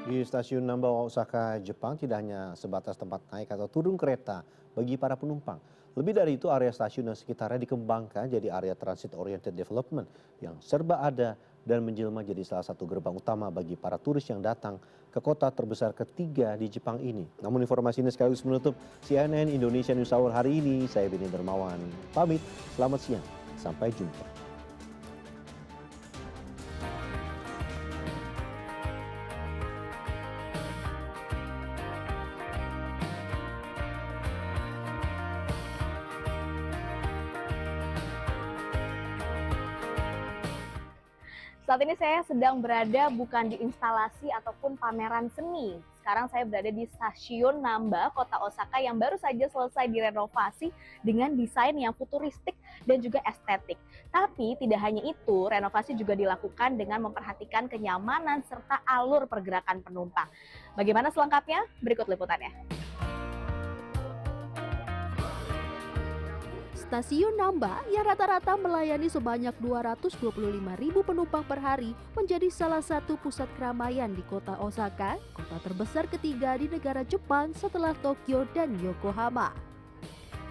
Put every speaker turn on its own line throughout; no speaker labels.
Di stasiun Namba Osaka, Jepang tidak hanya sebatas tempat naik atau turun kereta bagi para penumpang. Lebih dari itu, area stasiun dan sekitarnya dikembangkan jadi area transit oriented development yang serba ada dan menjelma jadi salah satu gerbang utama bagi para turis yang datang ke kota terbesar ketiga di Jepang ini. Namun informasi ini sekaligus menutup CNN Indonesia News Hour hari ini. Saya Beni Dermawan, pamit. Selamat siang, sampai jumpa.
Saat ini saya sedang berada bukan di instalasi ataupun pameran seni. Sekarang saya berada di stasiun Namba, kota Osaka yang baru saja selesai direnovasi dengan desain yang futuristik dan juga estetik. Tapi tidak hanya itu, renovasi juga dilakukan dengan memperhatikan kenyamanan serta alur pergerakan penumpang. Bagaimana selengkapnya? Berikut liputannya.
Stasiun Namba yang rata-rata melayani sebanyak 225.000 penumpang per hari menjadi salah satu pusat keramaian di kota Osaka, kota terbesar ketiga di negara Jepang setelah Tokyo dan Yokohama.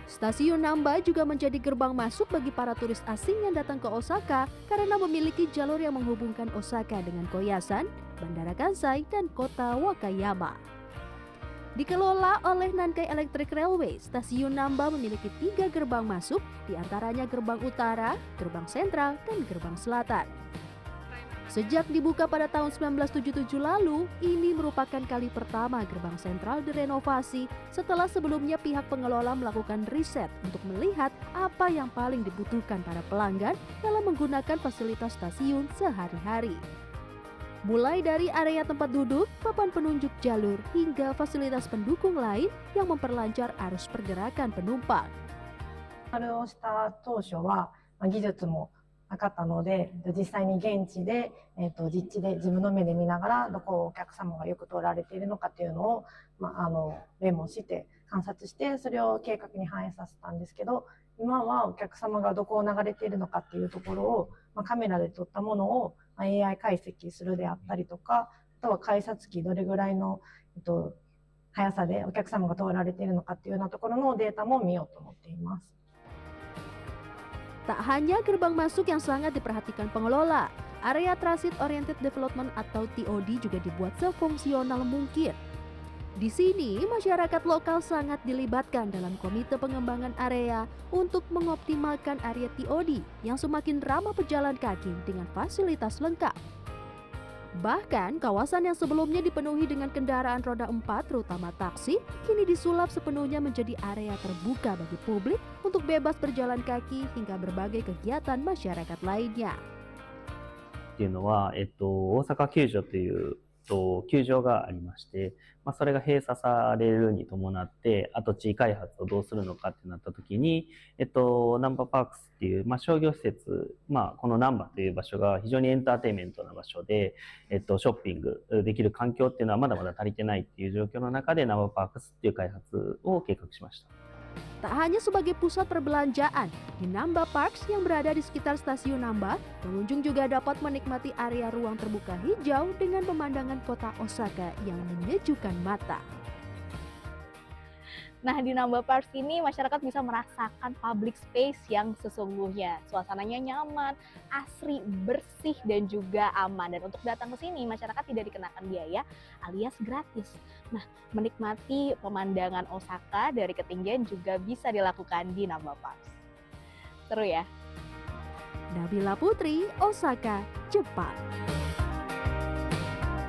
Stasiun Namba juga menjadi gerbang masuk bagi para turis asing yang datang ke Osaka karena memiliki jalur yang menghubungkan Osaka dengan Koyasan, Bandara Kansai, dan kota Wakayama. Dikelola oleh Nankai Electric Railway, stasiun Namba memiliki 3 gerbang masuk, diantaranya gerbang utara, gerbang sentral, dan gerbang selatan. Sejak dibuka pada tahun 1977 lalu, ini merupakan kali pertama gerbang sentral direnovasi setelah sebelumnya pihak pengelola melakukan riset untuk melihat apa yang paling dibutuhkan para pelanggan dalam menggunakan fasilitas stasiun sehari-hari. Mulai dari area tempat duduk, papan penunjuk jalur, hingga fasilitas pendukung lain yang memperlancar arus pergerakan penumpang.
をした当初は、技術もなかったので、実際に現地で、実地で自分の目で見ながら、どこをお客様がよく通られているのかというのを、メモして観察して、それを計画に反映させたんですけど、今はお客様がどこを流れているのかっていうところを、カメラで撮ったものを AI 解析するであったりとか、あとは改札機どれぐらいの、速さでお客様が通られているのかっていうようなところのデータも見ようと思っています。
Tak hanya gerbang masuk yang sangat diperhatikan pengelola, area Transit Oriented Development atau TOD juga dibuat sefungsional mungkin. Di sini, masyarakat lokal sangat dilibatkan dalam komite pengembangan area untuk mengoptimalkan area TOD yang semakin ramah pejalan kaki dengan fasilitas lengkap. Bahkan, kawasan yang sebelumnya dipenuhi dengan kendaraan roda 4, terutama taksi, kini disulap sepenuhnya menjadi area terbuka bagi publik untuk bebas berjalan kaki hingga berbagai kegiatan masyarakat lainnya.
っていうのは、大阪球場という球場がありまして、それが閉鎖されるに伴って、跡地開発をどうするのかってなった時に、ナンバーパークスっていう、商業施設、このナンバーという場所が非常にエンターテインメントな場所で、ショッピングできる環境っていうのはまだまだ足りてないっていう状況の中で、ナンバーパークスっていう開発を計画しました。
Tak hanya sebagai pusat perbelanjaan, di Namba Parks yang berada di sekitar stasiun Namba, pengunjung juga dapat menikmati area ruang terbuka hijau dengan pemandangan kota Osaka yang menyejukkan mata.
Nah, di Namba Park ini masyarakat bisa merasakan public space yang sesungguhnya. Suasananya nyaman, asri, bersih, dan juga aman. Dan untuk datang ke sini, masyarakat tidak dikenakan biaya alias gratis. Nah, menikmati pemandangan Osaka dari ketinggian juga bisa dilakukan di Namba Park. Seru ya?
Nabila Putri, Osaka, Jepang.